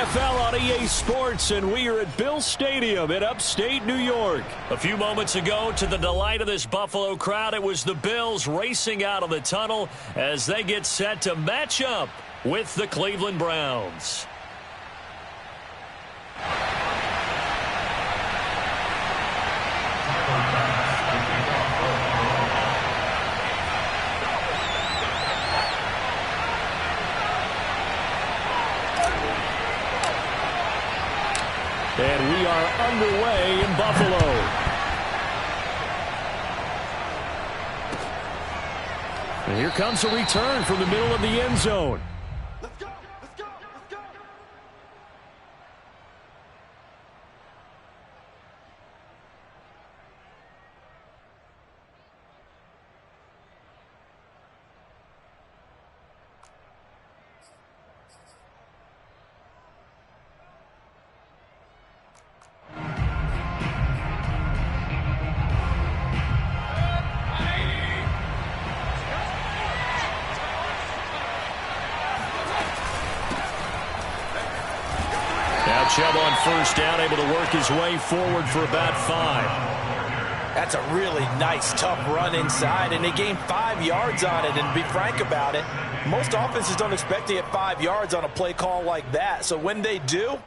NFL on EA Sports, and we are at Bill Stadium in upstate New York. A few moments ago, to the delight of this Buffalo crowd, it was the Bills racing out of the tunnel as they get set to match up with the Cleveland Browns. And we are underway in Buffalo. And here comes a return from the middle of the end zone. Let's go, let's go, let's go. Chubb on first down, able to work his way forward for about 5. That's a really nice, tough run inside, and they gained 5 yards on it. And to be frank about it, most offenses don't expect to get 5 yards on a play call like that. So when they do,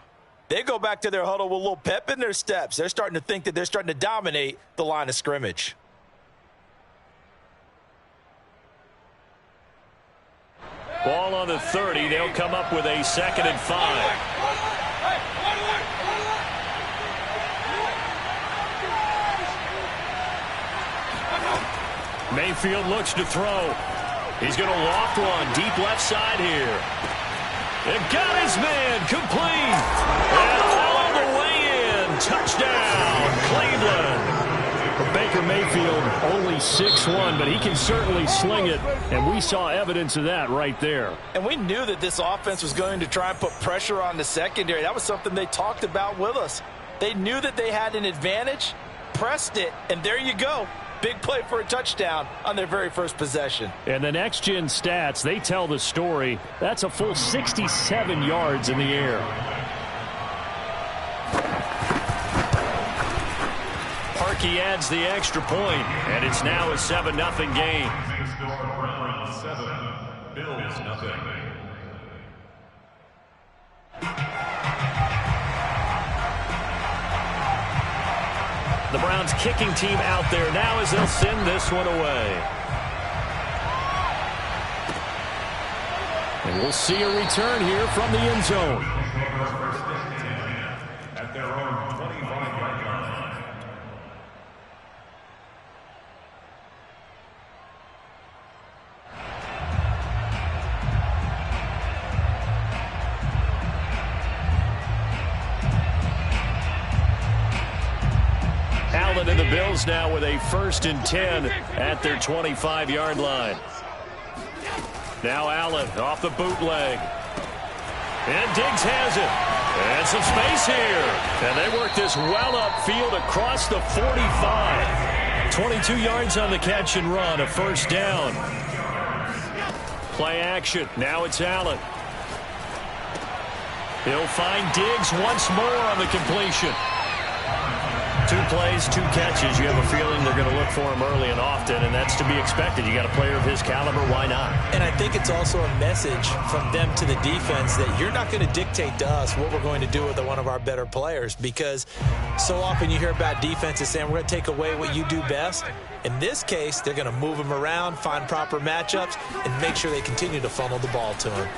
they go back to their huddle with a little pep in their steps. They're starting to think that they're starting to dominate the line of scrimmage. Ball on the 30. They'll come up with a 2nd and 5. Mayfield looks to throw. He's going to loft one deep left side here. And got his man complete. And all the way in. Touchdown, Cleveland. Baker Mayfield only 6'1", but he can certainly sling it, and we saw evidence of that right there. And we knew that this offense was going to try and put pressure on the secondary. That was something they talked about with us. They knew that they had an advantage, pressed it, and there you go. Big play for a touchdown on their very first possession. And the next-gen stats, they tell the story. That's a full 67 yards in the air. Parkey adds the extra point, and it's now a 7-0 game. Bills nothing. The Browns kicking team out there now as they'll send this one away. And we'll see a return here from the end zone. At their own 25-yard line. Allen and the Bills now with a 1st and 10 at their 25-yard line. Now Allen off the bootleg. And Diggs has it. And some space here. And they work this well upfield across the 45. 22 yards on the catch and run, a 1st down. Play action. Now it's Allen. He'll find Diggs once more on the completion. 2 plays, 2 catches. You have a feeling they're going to look for him early and often, and that's to be expected. You got a player of his caliber, why not? And I think it's also a message from them to the defense that you're not going to dictate to us what we're going to do with one of our better players, because so often you hear about defenses saying we're going to take away what you do best. In this case, they're going to move him around, find proper matchups, and make sure they continue to funnel the ball to him.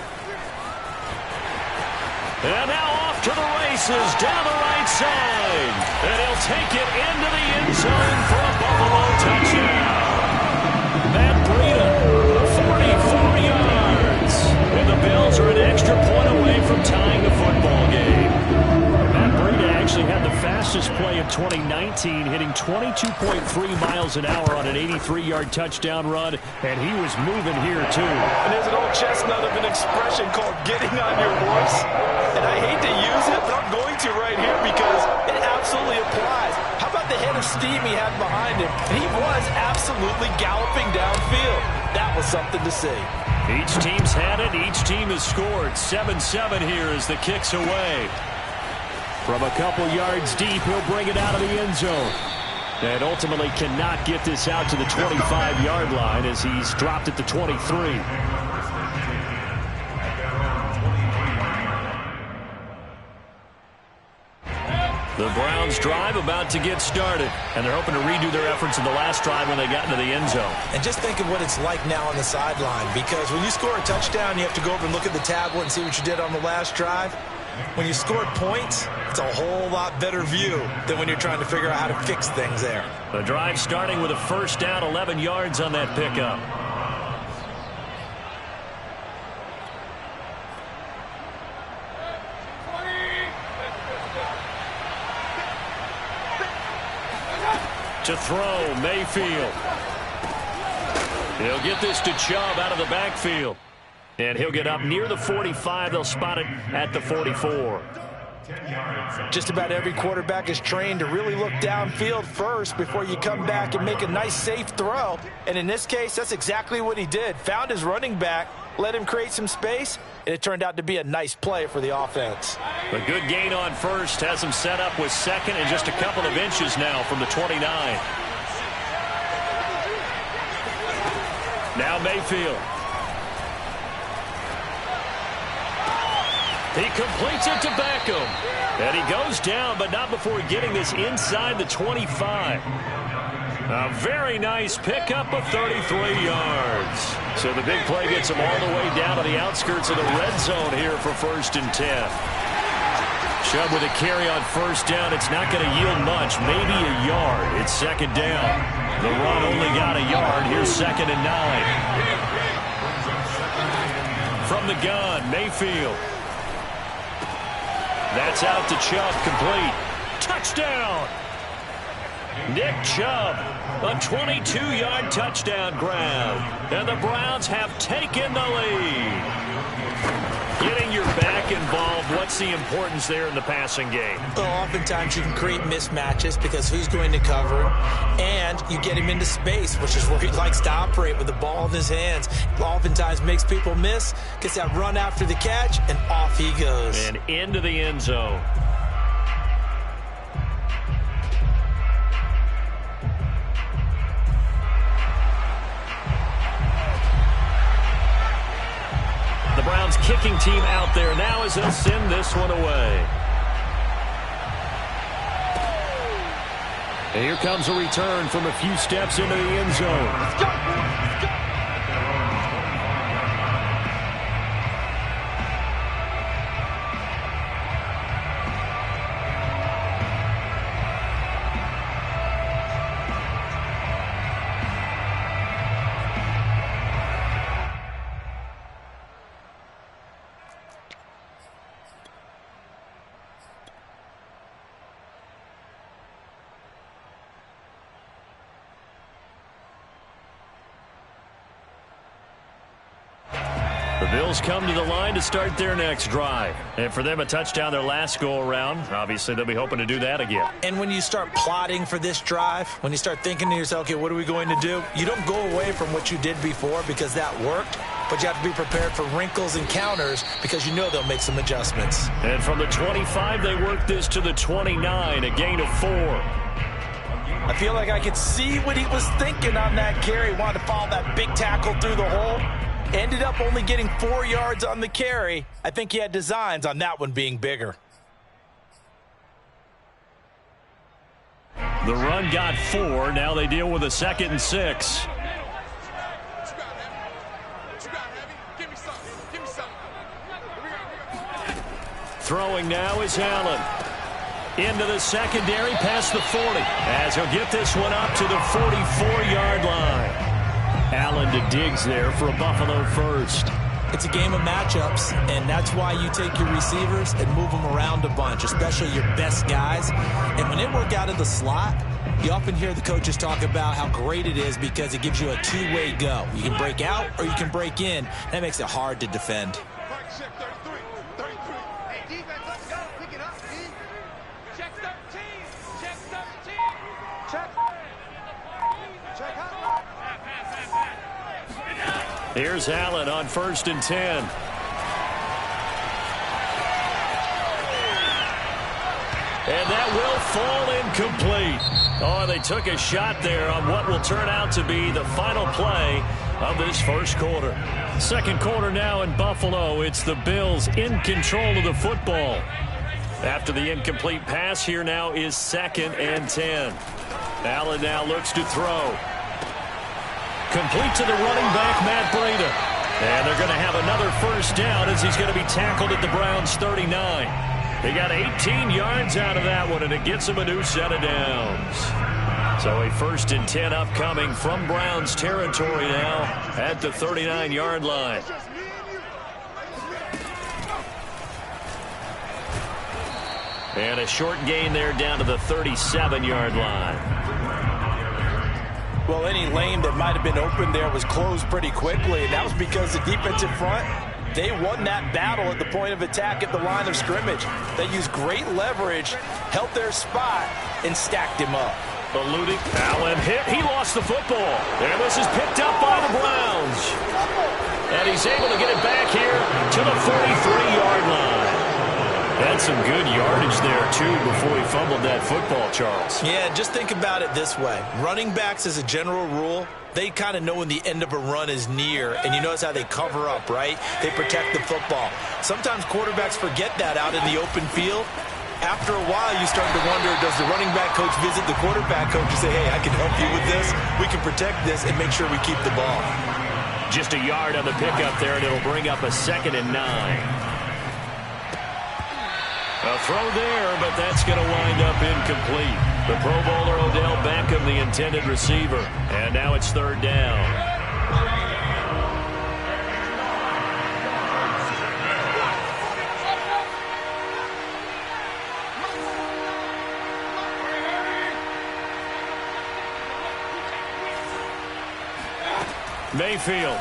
And now off to the races down the right side. And he'll take it into the end zone for a Buffalo touchdown. Matt Breida, 44 yards. And the Bills are an extra point away from tying the football game. Matt Breida actually had the fastest play of 2019, hitting 22.3 miles an hour on an 83-yard touchdown run, and he was moving here too. And there's an old chestnut of an expression called getting on your horse. And I hate to use it, but I'm going to right here because it absolutely applies. How about the head of steam he had behind him? And he was absolutely galloping downfield. That was something to see. Each team's had it. Each team has scored. 7-7 here as the kick's away. From a couple yards deep, he'll bring it out of the end zone. And ultimately cannot get this out to the 25-yard line as he's dropped at the 23. The Browns drive about to get started, and they're hoping to redo their efforts in the last drive when they got into the end zone. And just think of what it's like now on the sideline, because when you score a touchdown, you have to go over and look at the tablet and see what you did on the last drive. When you score points, it's a whole lot better view than when you're trying to figure out how to fix things there. The drive starting with a first down, 11 yards on that pickup. To throw, Mayfield. He'll get this to Chubb out of the backfield. And he'll get up near the 45. They'll spot it at the 44. Just about every quarterback is trained to really look downfield first before you come back and make a nice, safe throw. And in this case, that's exactly what he did. Found his running back, let him create some space, and it turned out to be a nice play for the offense. A good gain on first has him set up with second and just a couple of inches now from the 29. Now Mayfield. He completes it to Beckham. And he goes down, but not before getting this inside the 25. A very nice pickup of 33 yards. So the big play gets him all the way down to the outskirts of the red zone here for 1st and 10. Chubb with a carry on first down. It's not going to yield much, maybe a yard. It's second down. The run only got a yard. Here's 2nd and 9. From the gun, Mayfield. That's out to Chubb, complete. Touchdown! Nick Chubb, a 22-yard touchdown grab. And the Browns have taken the lead. Getting your back involved, what's the importance there in the passing game? Well, oftentimes you can create mismatches because who's going to cover him, and you get him into space, which is where he likes to operate with the ball in his hands. Oftentimes makes people miss, gets that run after the catch, and off he goes. And into the end zone. The Browns kicking team out there now as they'll send this one away. And here comes a return from a few steps into the end zone. Let's go. Let's go. The Bills come to the line to start their next drive. And for them, a touchdown their last go-around. Obviously, they'll be hoping to do that again. And when you start plotting for this drive, when you start thinking to yourself, okay, what are we going to do? You don't go away from what you did before because that worked, but you have to be prepared for wrinkles and counters because you know they'll make some adjustments. And from the 25, they work this to the 29, a gain of 4. I feel like I could see what he was thinking on that carry. Wanted to follow that big tackle through the hole. Ended up only getting 4 yards on the carry. I think he had designs on that one being bigger. The run got 4. Now they deal with a 2nd and 6. Throwing now is Allen. Into the secondary, past the 40. As he'll get this one up to the 44-yard line. Allen to Diggs there for a Buffalo first. It's a game of matchups, and that's why you take your receivers and move them around a bunch, especially your best guys. And when they work out of the slot, you often hear the coaches talk about how great it is because it gives you a two-way go. You can break out or you can break in. That makes it hard to defend. Here's Allen on 1st and 10. And that will fall incomplete. Oh, they took a shot there on what will turn out to be the final play of this first quarter. Second quarter now in Buffalo. It's the Bills in control of the football. After the incomplete pass, here now is 2nd and 10. Allen now looks to throw. Complete to the running back, Matt Breida. And they're going to have another first down as he's going to be tackled at the Browns' 39. They got 18 yards out of that one, and it gets them a new set of downs. So a 1st and 10 upcoming from Browns territory now at the 39-yard line. And a short gain there down to the 37-yard line. Well, any lane that might have been open there was closed pretty quickly, and that was because the defensive front, they won that battle at the point of attack at the line of scrimmage. They used great leverage, held their spot, and stacked him up. Eluding, Allen hit. He lost the football. And this is picked up by the Browns. And he's able to get it back here to the 43-yard line. That's some good yardage there, too, before he fumbled that football, Charles. Yeah, just think about it this way. Running backs, as a general rule, they kind of know when the end of a run is near, and you notice how they cover up, right? They protect the football. Sometimes quarterbacks forget that out in the open field. After a while, you start to wonder, does the running back coach visit the quarterback coach and say, hey, I can help you with this, we can protect this, and make sure we keep the ball. Just a yard on the pickup there, and it'll bring up a 2nd and 9. A throw there, but that's going to wind up incomplete. The Pro Bowler Odell Beckham, the intended receiver. And now it's 3rd down. Mayfield.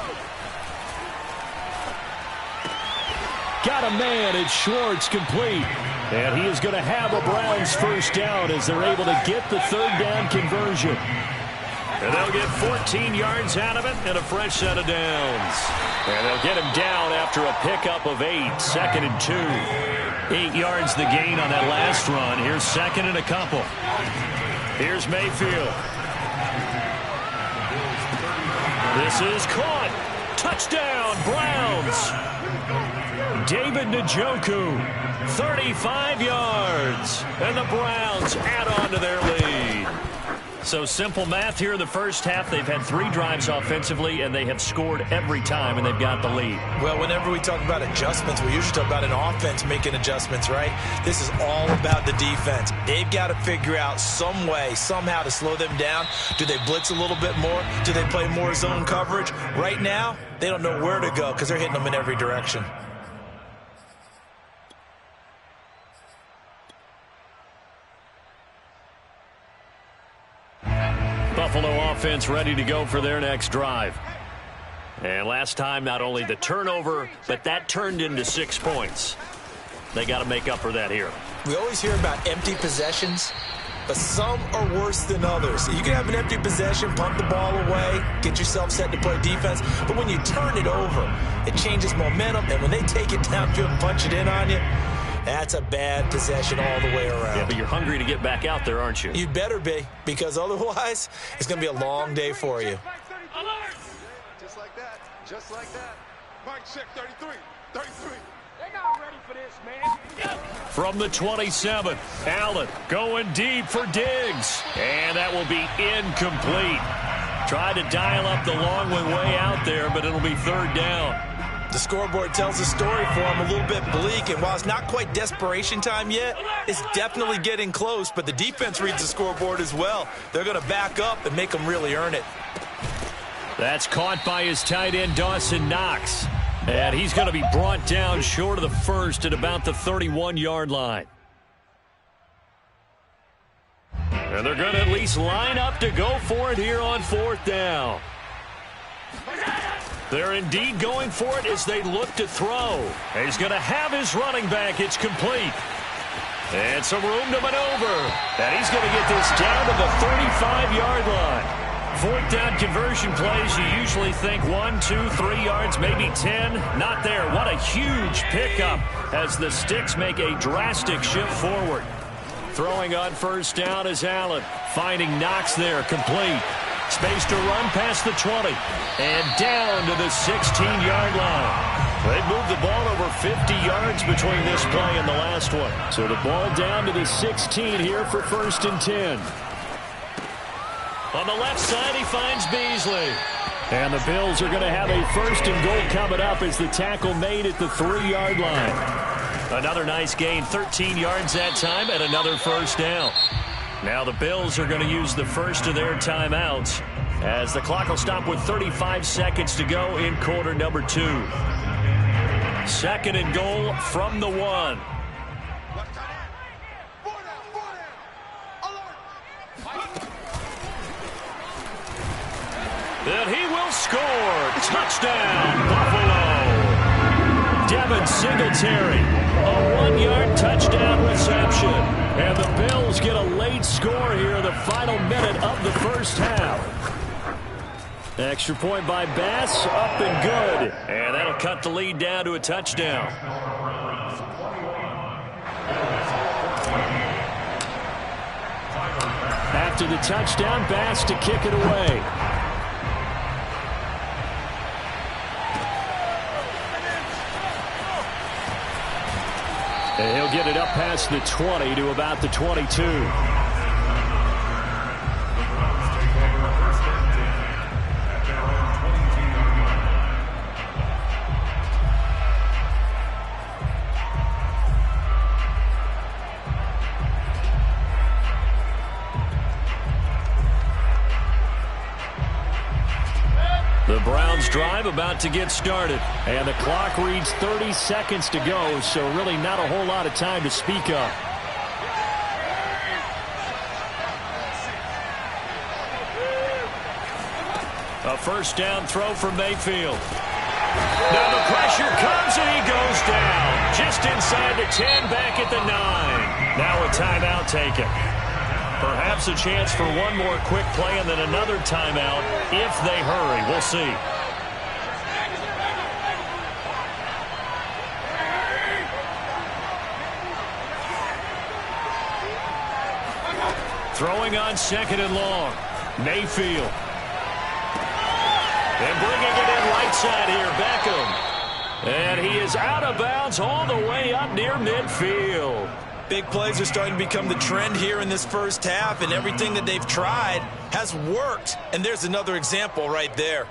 Got a man. It's Schwartz, complete. And he is going to have a Browns first down as they're able to get the 3rd down conversion. And they'll get 14 yards out of it and a fresh set of downs. And they'll get him down after a pickup of 8, 2nd and 2. 8 yards the gain on that last run. Here's 2nd and a couple. Here's Mayfield. This is caught. Touchdown, Browns. David Njoku, 35 yards. And the Browns add on to their lead. So simple math here in the first half. They've had 3 drives offensively, and they have scored every time, and they've got the lead. Well, whenever we talk about adjustments, we usually talk about an offense making adjustments, right? This is all about the defense. They've got to figure out some way, somehow to slow them down. Do they blitz a little bit more? Do they play more zone coverage? Right now, they don't know where to go because they're hitting them in every direction. Buffalo offense ready to go for their next drive. And last time, not only the turnover, but that turned into 6 points. They got to make up for that here. We always hear about empty possessions, but some are worse than others. You can have an empty possession, punt the ball away, get yourself set to play defense, but when you turn it over, it changes momentum, and when they take it downfield and punch it in on you, that's a bad possession all the way around. Yeah, but you're hungry to get back out there, aren't you? You'd better be, because otherwise, it's going to be a long day for you. Just like that. Just like that. Mike, check 33. 33. They're not ready for this, man. From the 27, Allen going deep for Diggs. And that will be incomplete. Tried to dial up the long way out there, but it'll be 3rd down. The scoreboard tells a story for him, a little bit bleak, and while it's not quite desperation time yet, it's definitely getting close, but the defense reads the scoreboard as well. They're going to back up and make them really earn it. That's caught by his tight end, Dawson Knox. And he's going to be brought down short of the first at about the 31-yard line. And they're going to at least line up to go for it here on 4th down. They're indeed going for it as they look to throw. He's going to have his running back. It's complete. And some room to maneuver. And he's going to get this down to the 35-yard line. Fourth down conversion plays, you usually think 1, 2, 3 yards, maybe 10. Not there. What a huge pickup as the Sticks make a drastic shift forward. Throwing on first down is Allen. Finding Knox there, complete. Space to run past the 20. And down to the 16-yard line. They moved the ball over 50 yards between this play and the last one. So the ball down to the 16 here for first and 10. On the left side, he finds Beasley. And the Bills are going to have a first and goal coming up as the tackle made at the 3-yard line. Another nice gain, 13 yards that time, and another first down. Now the Bills are going to use the first of their timeouts as the clock will stop with 35 seconds to go in quarter number 2. Second and goal from the 1. And he will score. Touchdown, Buffalo. Devin Singletary, a 1-yard touchdown reception. And the Bills get a late score here in the final minute of the first half. Extra point by Bass, up and good. And that'll cut the lead down to a touchdown. After the touchdown, Bass to kick it away. And he'll get it up past the 20 to about the 22. The Browns drive about to get started, and the clock reads 30 seconds to go, so really not a whole lot of time to speak of. A first down throw for Mayfield. Now the pressure comes and he goes down. Just inside the 10, back at the 9. Now a timeout taken. Perhaps a chance for one more quick play and then another timeout if they hurry. We'll see. Throwing on second and long. Mayfield. And bringing it in right side here, Beckham. And he is out of bounds all the way up near midfield. Big plays are starting to become the trend here in this first half, and everything that they've tried has worked. And there's another example right there.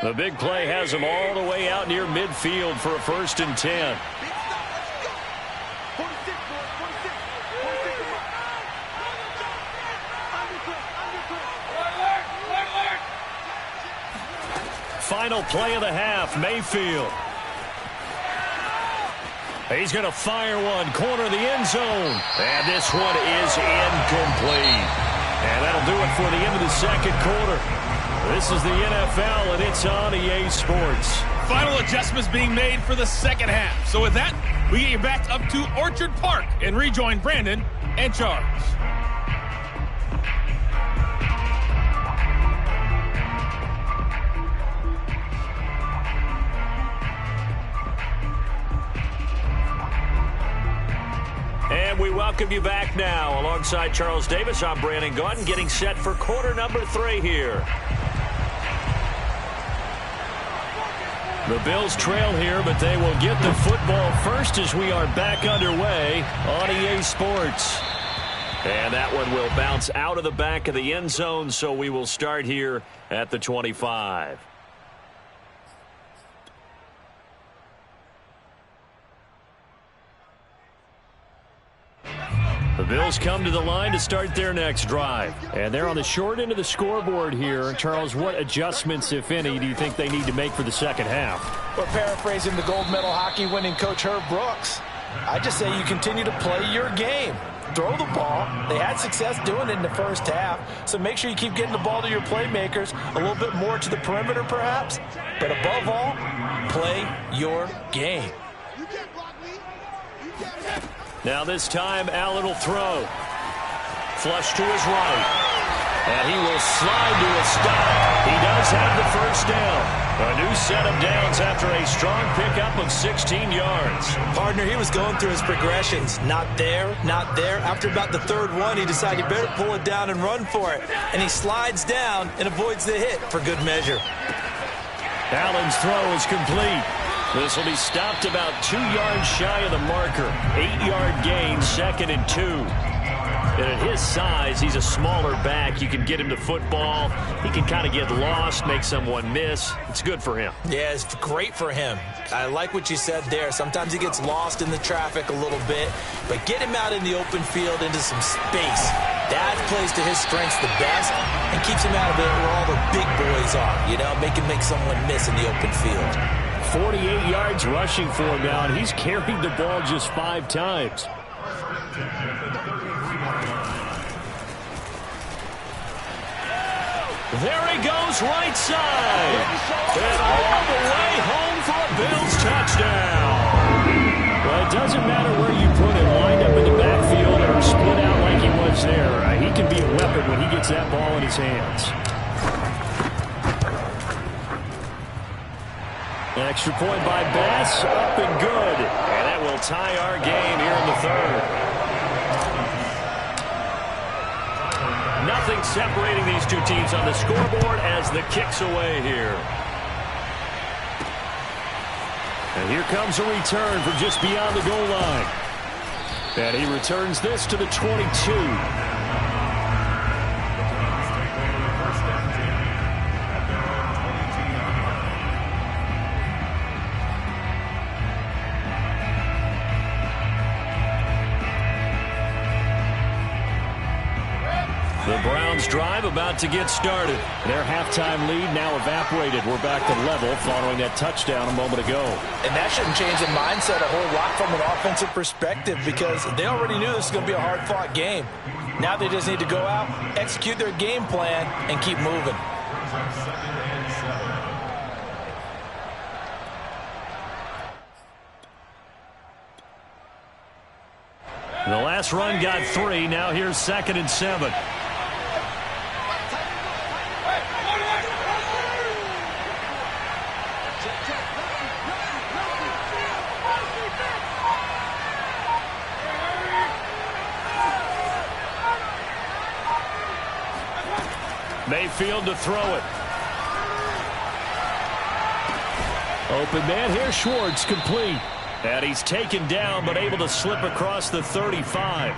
The big play has him all the way out near midfield for a first and 10. Final play of the half, Mayfield. He's going to fire one, corner of the end zone. And this one is incomplete. And that'll do it for the end of the second quarter. This is the NFL, and it's on EA Sports. Final adjustments being made for the second half. So with that, we get you back up to Orchard Park and rejoin Brandon and Charles. And we welcome you back now. Alongside Charles Davis, I'm Brandon Gaudin, getting set for quarter number 3 here. The Bills trail here, but they will get the football first as we are back underway on EA Sports. And that one will bounce out of the back of the end zone, so we will start here at the 25. The Bills come to the line to start their next drive. And they're on the short end of the scoreboard here. Charles, what adjustments, if any, do you think they need to make for the second half? Well, paraphrasing the gold medal hockey winning coach Herb Brooks, I just say you continue to play your game. Throw the ball. They had success doing it in the first half, so make sure you keep getting the ball to your playmakers, a little bit more to the perimeter perhaps, but above all, play your game. Now this time, Allen will throw. Flush to his right. And he will slide to a stop. He does have the first down. A new set of downs after a strong pickup of 16 yards. Partner, he was going through his progressions. Not there, not there. After about the third one, he decided he better pull it down and run for it. And he slides down and avoids the hit for good measure. Allen's throw is complete. This will be stopped about 2 yards shy of the marker. 8-yard gain, 2nd and 2. And at his size, he's a smaller back. You can get him to football. He can kind of get lost, make someone miss. It's good for him. Yeah, it's great for him. I like what you said there. Sometimes he gets lost in the traffic a little bit, but get him out in the open field into some space. That plays to his strengths the best and keeps him out of it where all the big boys are, you know, make him make someone miss in the open field. 48 yards rushing for him now, and he's carried the ball just 5 times. There he goes, right side. And all the way home for a Bills touchdown. Well, it doesn't matter where you put him, lined up in the backfield or split out like he was there. He can be a weapon when he gets that ball in his hands. An extra point by Bass, up and good. And that will tie our game here in the third. Nothing separating these two teams on the scoreboard as the kick's away here. And here comes a return from just beyond the goal line. And he returns this to the 22. The Browns drive about to get started. Their halftime lead now evaporated. We're back to level following that touchdown a moment ago. And that shouldn't change the mindset a whole lot from an offensive perspective because they already knew this was going to be a hard-fought game. Now they just need to go out, execute their game plan, and keep moving. The last run got 3. Now here's 2nd and 7. Mayfield to throw it. Open man here, Schwartz, complete. And he's taken down, but able to slip across the 35.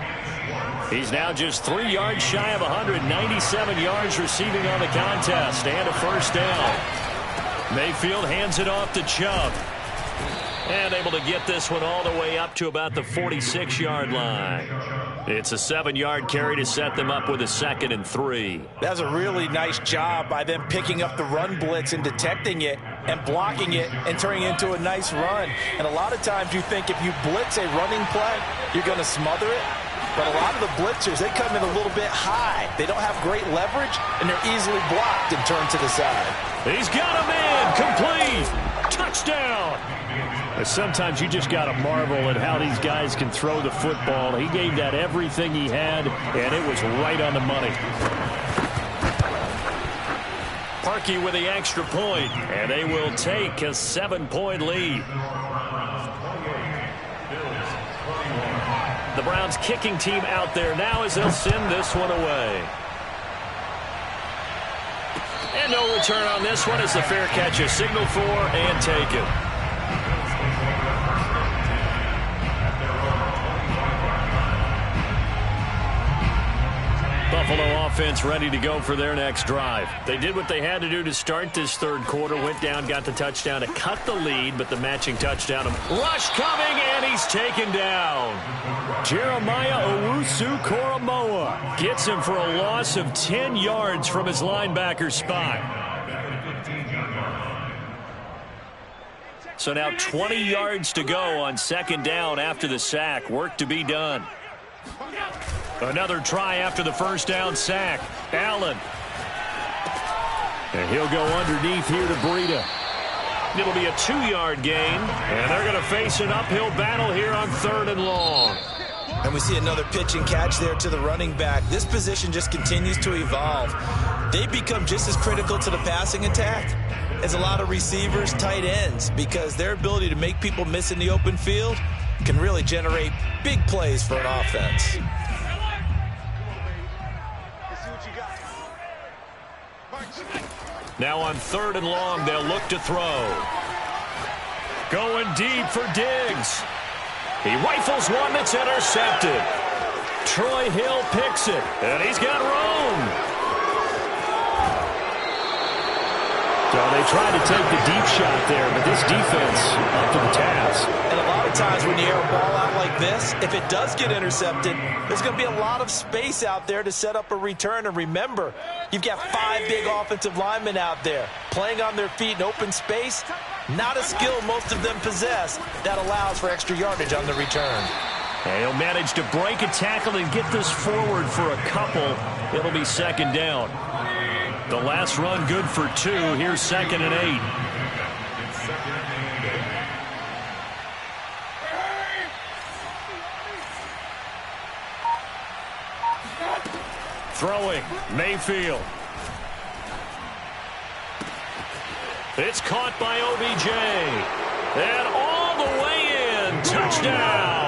He's now just 3 yards shy of 197 yards receiving on the contest, and a first down. Mayfield hands it off to Chubb. And able to get this one all the way up to about the 46-yard line. It's a 7-yard carry to set them up with a 2nd and 3. That's a really nice job by them picking up the run blitz and detecting it and blocking it and turning it into a nice run. And a lot of times you think if you blitz a running play, you're going to smother it. But a lot of the blitzers, they come in a little bit high. They don't have great leverage, and they're easily blocked and turned to the side. He's got him in. Complete. Touchdown. Sometimes you just got to marvel at how these guys can throw the football. He gave that everything he had, and it was right on the money. Parkey with the extra point, and they will take a 7-point lead. The Browns kicking team out there now as they'll send this one away. And no return on this one as the fair catch is signaled for and taken. Buffalo offense ready to go for their next drive. They did what they had to do to start this third quarter. Went down, got the touchdown to cut the lead, but the matching touchdown. Rush coming, and he's taken down. Jeremiah Owusu-Koramoah gets him for a loss of 10 yards from his linebacker spot. So now 20 yards to go on 2nd down after the sack. Work to be done. Another try after the first down sack. Allen. And he'll go underneath here to Breida. It'll be a 2-yard gain. And they're going to face an uphill battle here on 3rd and long. And we see another pitch and catch there to the running back. This position just continues to evolve. They become just as critical to the passing attack as a lot of receivers, tight ends, because their ability to make people miss in the open field can really generate big plays for an offense. Now on 3rd and long, they'll look to throw. Going deep for Diggs. He rifles one that's intercepted. Troy Hill picks it, and he's got room. So they tried to take the deep shot there, but this defense up to the task. And a lot of times when you air a ball out like this, if it does get intercepted, there's going to be a lot of space out there to set up a return. And remember, you've got 5 big offensive linemen out there playing on their feet in open space. Not a skill most of them possess that allows for extra yardage on the return. And he'll manage to break a tackle and get this forward for a couple. It'll be 2nd down. The last run good for 2. Here's 2nd and 8. Throwing, Mayfield. It's caught by OBJ. And all the way in. Touchdown.